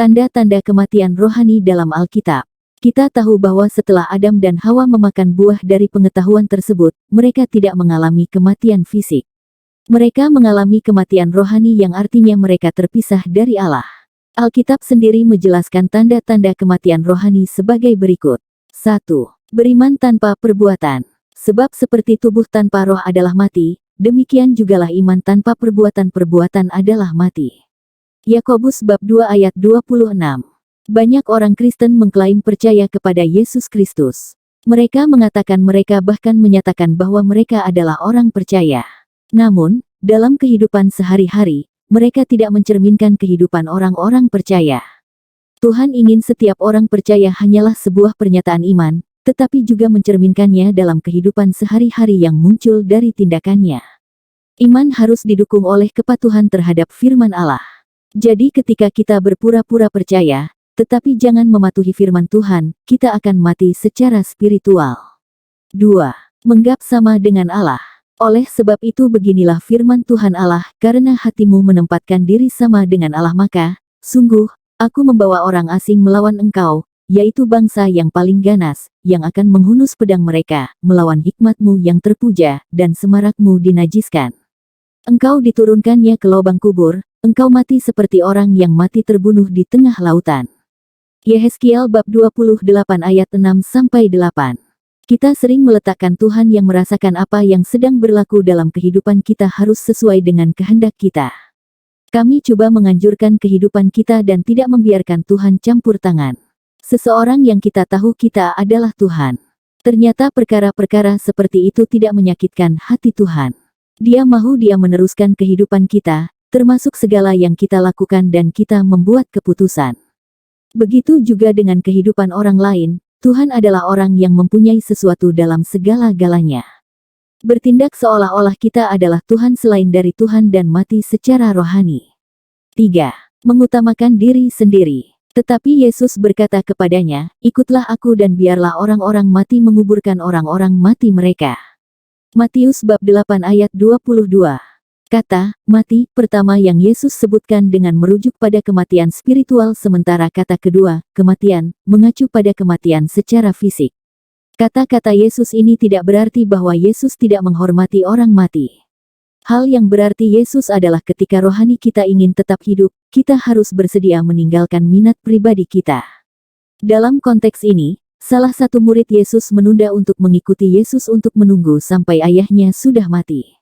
Tanda-tanda kematian rohani dalam Alkitab. Kita tahu bahwa setelah Adam dan Hawa memakan buah dari pengetahuan tersebut, mereka tidak mengalami kematian fisik. Mereka mengalami kematian rohani yang artinya mereka terpisah dari Allah. Alkitab sendiri menjelaskan tanda-tanda kematian rohani sebagai berikut. 1. Beriman tanpa perbuatan. Sebab seperti tubuh tanpa roh adalah mati, demikian jugalah iman tanpa perbuatan-perbuatan adalah mati. Yakobus bab 2 ayat 26. Banyak orang Kristen mengklaim percaya kepada Yesus Kristus. Mereka mengatakan mereka bahkan menyatakan bahwa mereka adalah orang percaya. Namun, dalam kehidupan sehari-hari, mereka tidak mencerminkan kehidupan orang-orang percaya. Tuhan ingin setiap orang percaya hanyalah sebuah pernyataan iman, tetapi juga mencerminkannya dalam kehidupan sehari-hari yang muncul dari tindakannya. Iman harus didukung oleh kepatuhan terhadap firman Allah. Jadi ketika kita berpura-pura percaya, tetapi jangan mematuhi firman Tuhan, kita akan mati secara spiritual. 2. Menganggap sama dengan Allah. Oleh sebab itu beginilah firman Tuhan Allah, karena hatimu menempatkan diri sama dengan Allah maka, sungguh, aku membawa orang asing melawan engkau, yaitu bangsa yang paling ganas, yang akan menghunus pedang mereka, melawan hikmatmu yang terpuja, dan semarakmu dinajiskan. Engkau diturunkannya ke lubang kubur, engkau mati seperti orang yang mati terbunuh di tengah lautan. Yehezkiel bab 28 ayat 6-8. Kita sering meletakkan Tuhan yang merasakan apa yang sedang berlaku dalam kehidupan kita harus sesuai dengan kehendak kita. Kami coba menganjurkan kehidupan kita dan tidak membiarkan Tuhan campur tangan. Seseorang yang kita tahu kita adalah Tuhan. Ternyata perkara-perkara seperti itu tidak menyakitkan hati Tuhan. Dia meneruskan kehidupan kita, termasuk segala yang kita lakukan dan kita membuat keputusan. Begitu juga dengan kehidupan orang lain, Tuhan adalah orang yang mempunyai sesuatu dalam segala-galanya. Bertindak seolah-olah kita adalah Tuhan selain dari Tuhan dan mati secara rohani. 3. Mengutamakan diri sendiri. Tetapi Yesus berkata kepadanya, ikutlah aku dan biarlah orang-orang mati menguburkan orang-orang mati mereka. Matius bab 8 ayat 22. Kata, mati, pertama yang Yesus sebutkan dengan merujuk pada kematian spiritual sementara kata kedua, kematian, mengacu pada kematian secara fisik. Kata-kata Yesus ini tidak berarti bahwa Yesus tidak menghormati orang mati. Hal yang berarti Yesus adalah ketika rohani kita ingin tetap hidup, kita harus bersedia meninggalkan minat pribadi kita. Dalam konteks ini, salah satu murid Yesus menunda untuk mengikuti Yesus untuk menunggu sampai ayahnya sudah mati.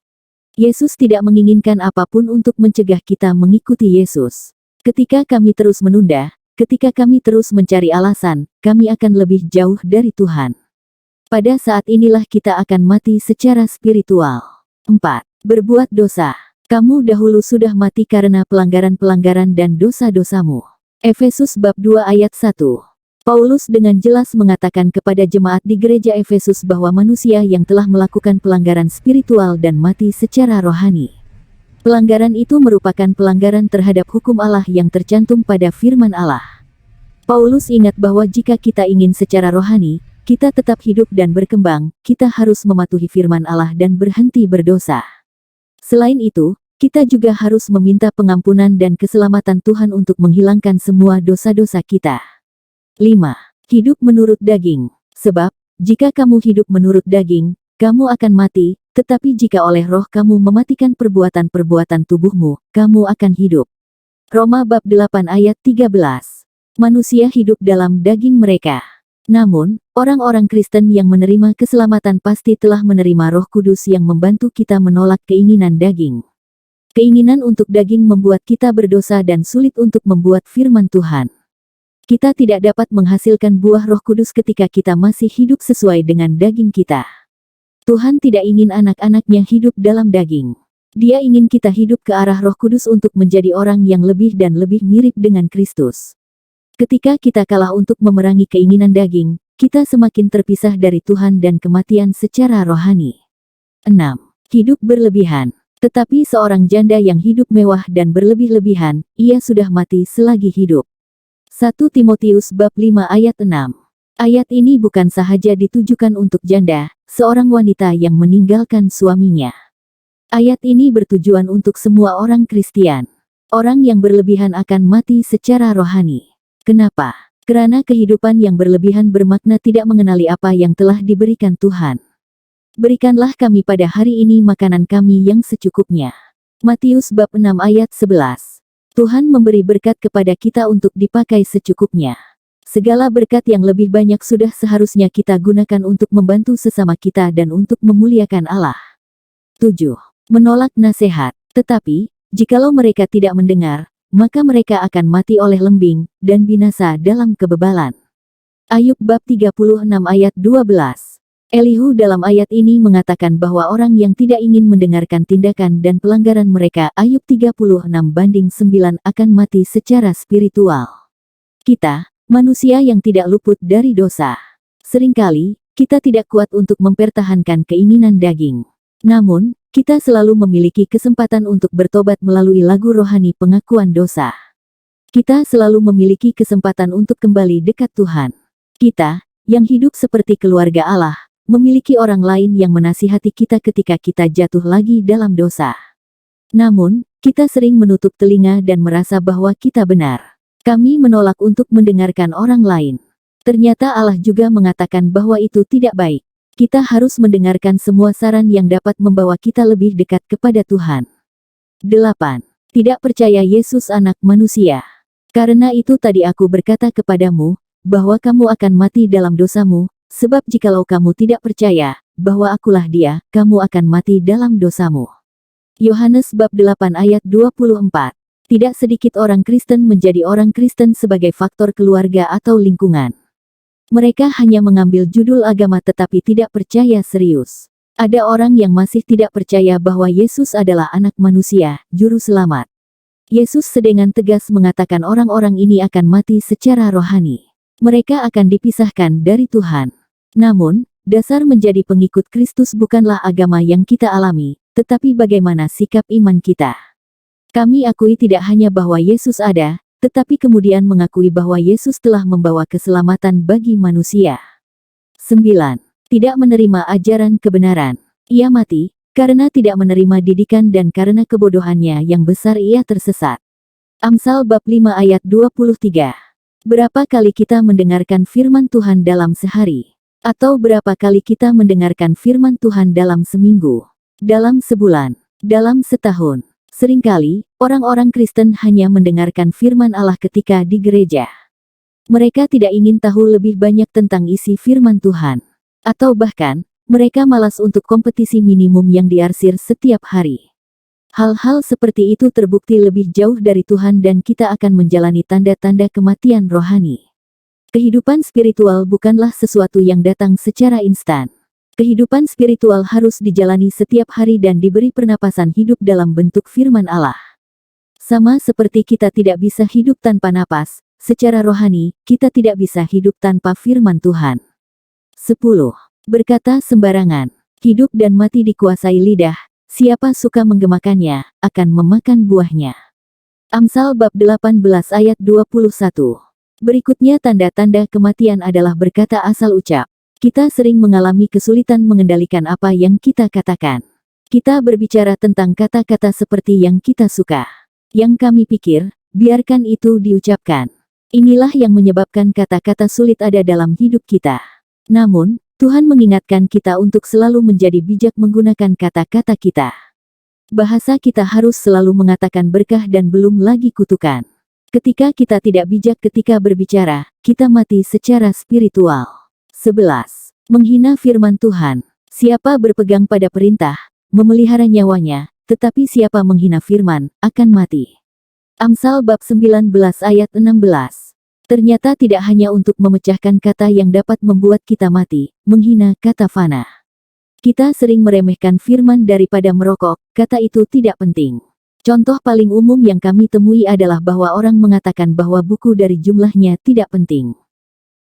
Yesus tidak menginginkan apapun untuk mencegah kita mengikuti Yesus. Ketika kami terus menunda, ketika kami terus mencari alasan, kami akan lebih jauh dari Tuhan. Pada saat inilah kita akan mati secara spiritual. 4. Berbuat dosa. Kamu dahulu sudah mati karena pelanggaran-pelanggaran dan dosa-dosamu. Efesus bab 2 ayat 1. Paulus dengan jelas mengatakan kepada jemaat di gereja Efesus bahwa manusia yang telah melakukan pelanggaran spiritual dan mati secara rohani. Pelanggaran itu merupakan pelanggaran terhadap hukum Allah yang tercantum pada firman Allah. Paulus ingat bahwa jika kita ingin secara rohani, kita tetap hidup dan berkembang, kita harus mematuhi firman Allah dan berhenti berdosa. Selain itu, kita juga harus meminta pengampunan dan keselamatan Tuhan untuk menghilangkan semua dosa-dosa kita. 5. Hidup menurut daging. Sebab, jika kamu hidup menurut daging, kamu akan mati, tetapi jika oleh roh kamu mematikan perbuatan-perbuatan tubuhmu, kamu akan hidup. Roma bab 8 ayat 13. Manusia hidup dalam daging mereka. Namun, orang-orang Kristen yang menerima keselamatan pasti telah menerima Roh Kudus yang membantu kita menolak keinginan daging. Keinginan untuk daging membuat kita berdosa dan sulit untuk membuat firman Tuhan. Kita tidak dapat menghasilkan buah Roh Kudus ketika kita masih hidup sesuai dengan daging kita. Tuhan tidak ingin anak-anaknya hidup dalam daging. Dia ingin kita hidup ke arah Roh Kudus untuk menjadi orang yang lebih dan lebih mirip dengan Kristus. Ketika kita kalah untuk memerangi keinginan daging, kita semakin terpisah dari Tuhan dan kematian secara rohani. 6. Hidup berlebihan. Tetapi seorang janda yang hidup mewah dan berlebih-lebihan, ia sudah mati selagi hidup. 1 Timotius bab 5 ayat 6. Ayat ini bukan sahaja ditujukan untuk janda, seorang wanita yang meninggalkan suaminya. Ayat ini bertujuan untuk semua orang Kristen. Orang yang berlebihan akan mati secara rohani. Kenapa? Karena kehidupan yang berlebihan bermakna tidak mengenali apa yang telah diberikan Tuhan. Berikanlah kami pada hari ini makanan kami yang secukupnya. Matius bab 6 ayat 11. Tuhan memberi berkat kepada kita untuk dipakai secukupnya. Segala berkat yang lebih banyak sudah seharusnya kita gunakan untuk membantu sesama kita dan untuk memuliakan Allah. 7. Menolak nasihat. Tetapi, jikalau mereka tidak mendengar, maka mereka akan mati oleh lembing, dan binasa dalam kebebalan. Ayub bab 36 ayat 12. Elihu dalam ayat ini mengatakan bahwa orang yang tidak ingin mendengarkan tindakan dan pelanggaran mereka Ayub 36:9 akan mati secara spiritual. Kita, manusia yang tidak luput dari dosa. Seringkali, kita tidak kuat untuk mempertahankan keinginan daging. Namun, kita selalu memiliki kesempatan untuk bertobat melalui lagu rohani pengakuan dosa. Kita selalu memiliki kesempatan untuk kembali dekat Tuhan. Kita, yang hidup seperti keluarga Allah, memiliki orang lain yang menasihati kita ketika kita jatuh lagi dalam dosa. Namun, kita sering menutup telinga dan merasa bahwa kita benar. Kami menolak untuk mendengarkan orang lain. Ternyata Allah juga mengatakan bahwa itu tidak baik. Kita harus mendengarkan semua saran yang dapat membawa kita lebih dekat kepada Tuhan. 8. Tidak percaya Yesus Anak Manusia. Karena itu tadi aku berkata kepadamu, bahwa kamu akan mati dalam dosamu, sebab jikalau kamu tidak percaya, bahwa akulah Dia, kamu akan mati dalam dosamu. Yohanes bab 8 ayat 24. Tidak sedikit orang Kristen menjadi orang Kristen sebagai faktor keluarga atau lingkungan. Mereka hanya mengambil judul agama tetapi tidak percaya serius. Ada orang yang masih tidak percaya bahwa Yesus adalah Anak Manusia, Juru Selamat. Yesus dengan tegas mengatakan orang-orang ini akan mati secara rohani. Mereka akan dipisahkan dari Tuhan. Namun, dasar menjadi pengikut Kristus bukanlah agama yang kita alami, tetapi bagaimana sikap iman kita. Kami akui tidak hanya bahwa Yesus ada, tetapi kemudian mengakui bahwa Yesus telah membawa keselamatan bagi manusia. 9. Tidak menerima ajaran kebenaran. Ia mati, karena tidak menerima didikan dan karena kebodohannya yang besar ia tersesat. Amsal bab 5 ayat 23. Berapa kali kita mendengarkan firman Tuhan dalam sehari? Atau berapa kali kita mendengarkan firman Tuhan dalam seminggu? Dalam sebulan? Dalam setahun? Seringkali, orang-orang Kristen hanya mendengarkan firman Allah ketika di gereja. Mereka tidak ingin tahu lebih banyak tentang isi firman Tuhan. Atau bahkan, mereka malas untuk kompetisi minimum yang diarsir setiap hari. Hal-hal seperti itu terbukti lebih jauh dari Tuhan dan kita akan menjalani tanda-tanda kematian rohani. Kehidupan spiritual bukanlah sesuatu yang datang secara instan. Kehidupan spiritual harus dijalani setiap hari dan diberi pernapasan hidup dalam bentuk firman Allah. Sama seperti kita tidak bisa hidup tanpa napas, secara rohani, kita tidak bisa hidup tanpa firman Tuhan. 10. Berkata sembarangan. Hidup dan mati dikuasai lidah, siapa suka menggemakannya, akan memakan buahnya. Amsal bab 18 ayat 21. Berikutnya tanda-tanda kematian adalah berkata asal ucap. Kita sering mengalami kesulitan mengendalikan apa yang kita katakan. Kita berbicara tentang kata-kata seperti yang kita suka. Yang kami pikir, biarkan itu diucapkan. Inilah yang menyebabkan kata-kata sulit ada dalam hidup kita. Namun, Tuhan mengingatkan kita untuk selalu menjadi bijak menggunakan kata-kata kita. Bahasa kita harus selalu mengatakan berkah dan belum lagi kutukan. Ketika kita tidak bijak ketika berbicara, kita mati secara spiritual. 11. Menghina firman Tuhan. Siapa berpegang pada perintah, memelihara nyawanya, tetapi siapa menghina firman, akan mati. Amsal bab 19 ayat 16. Ternyata tidak hanya untuk memecahkan kata yang dapat membuat kita mati, menghina kata fana. Kita sering meremehkan firman daripada merokok, kata itu tidak penting. Contoh paling umum yang kami temui adalah bahwa orang mengatakan bahwa buku dari jumlahnya tidak penting.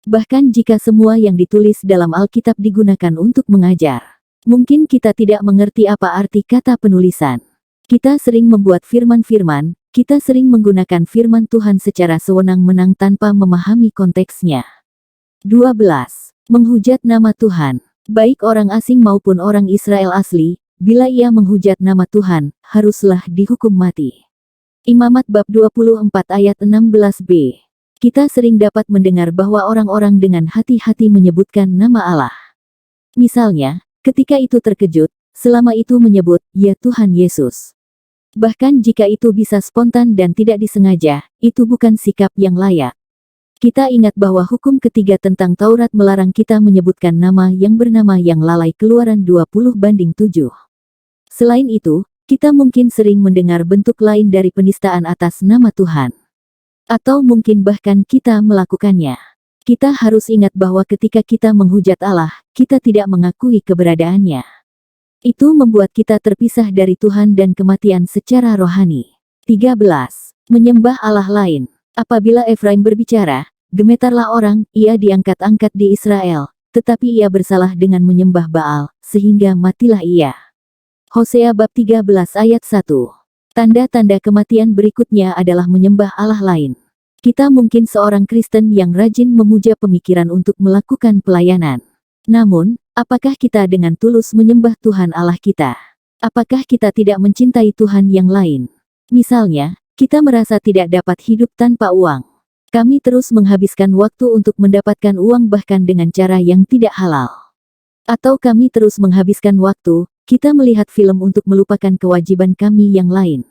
Bahkan jika semua yang ditulis dalam Alkitab digunakan untuk mengajar. Mungkin kita tidak mengerti apa arti kata penulisan. Kita sering membuat firman-firman, kita sering menggunakan firman Tuhan secara sewenang-wenang tanpa memahami konteksnya. 12. Menghujat nama Tuhan. Baik orang asing maupun orang Israel asli, bila ia menghujat nama Tuhan, haruslah dihukum mati. Imamat bab 24 ayat 16b. Kita sering dapat mendengar bahwa orang-orang dengan hati-hati menyebutkan nama Allah. Misalnya, ketika itu terkejut, selama itu menyebut, "Ya Tuhan Yesus." Bahkan jika itu bisa spontan dan tidak disengaja, itu bukan sikap yang layak. Kita ingat bahwa hukum ketiga tentang Taurat melarang kita menyebutkan nama yang bernama yang lalai, Keluaran 20:7. Selain itu, kita mungkin sering mendengar bentuk lain dari penistaan atas nama Tuhan. Atau mungkin bahkan kita melakukannya. Kita harus ingat bahwa ketika kita menghujat Allah, kita tidak mengakui keberadaannya. Itu membuat kita terpisah dari Tuhan dan kematian secara rohani. 13. Menyembah Allah lain. Apabila Efraim berbicara, gemetarlah orang, ia diangkat-angkat di Israel, tetapi ia bersalah dengan menyembah Baal, sehingga matilah ia. Hosea bab 13 ayat 1. Tanda-tanda kematian berikutnya adalah menyembah Allah lain. Kita mungkin seorang Kristen yang rajin memuja pemikiran untuk melakukan pelayanan. Namun, apakah kita dengan tulus menyembah Tuhan Allah kita? Apakah kita tidak mencintai Tuhan yang lain? Misalnya, kita merasa tidak dapat hidup tanpa uang. Kami terus menghabiskan waktu untuk mendapatkan uang bahkan dengan cara yang tidak halal. Atau kami terus menghabiskan waktu, kita melihat film untuk melupakan kewajiban kami yang lain.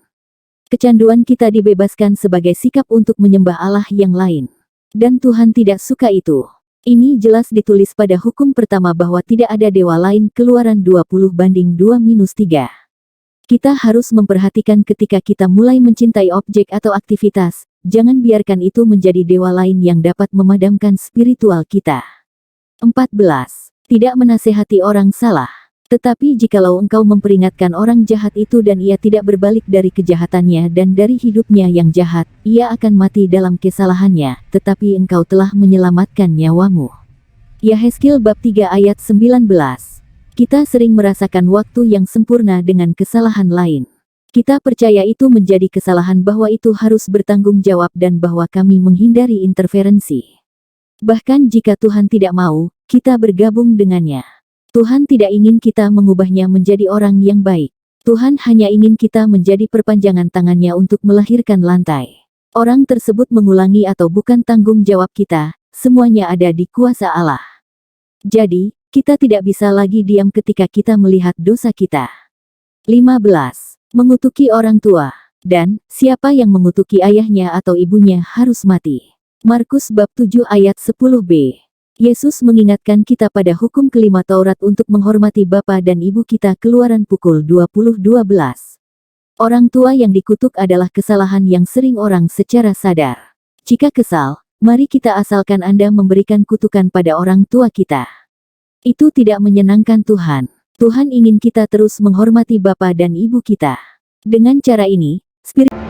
Kecanduan kita dibebaskan sebagai sikap untuk menyembah Allah yang lain. Dan Tuhan tidak suka itu. Ini jelas ditulis pada hukum pertama bahwa tidak ada dewa lain, Keluaran 20:2-3. Kita harus memperhatikan ketika kita mulai mencintai objek atau aktivitas, jangan biarkan itu menjadi dewa lain yang dapat memadamkan spiritual kita. 14. Tidak menasehati orang salah. Tetapi jikalau engkau memperingatkan orang jahat itu dan ia tidak berbalik dari kejahatannya dan dari hidupnya yang jahat, ia akan mati dalam kesalahannya, tetapi engkau telah menyelamatkan nyawamu. Yehezkiel bab 3 ayat 19. Kita sering merasakan waktu yang sempurna dengan kesalahan lain. Kita percaya itu menjadi kesalahan, bahwa itu harus bertanggung jawab dan bahwa kami menghindari interferensi. Bahkan jika Tuhan tidak mau, kita bergabung dengannya. Tuhan tidak ingin kita mengubahnya menjadi orang yang baik. Tuhan hanya ingin kita menjadi perpanjangan tangannya untuk melahirkan lantai. Orang tersebut mengulangi atau bukan tanggung jawab kita, semuanya ada di kuasa Allah. Jadi, kita tidak bisa lagi diam ketika kita melihat dosa kita. 15. Mengutuki orang tua. Dan, siapa yang mengutuki ayahnya atau ibunya harus mati. Markus bab 7 ayat 10b. Yesus mengingatkan kita pada hukum kelima Taurat untuk menghormati bapa dan ibu kita, Keluaran pukul 20:12. Orang tua yang dikutuk adalah kesalahan yang sering orang secara sadar. Jika kesal, mari kita asalkan Anda memberikan kutukan pada orang tua kita. Itu tidak menyenangkan Tuhan. Tuhan ingin kita terus menghormati bapa dan ibu kita. Dengan cara ini, spirit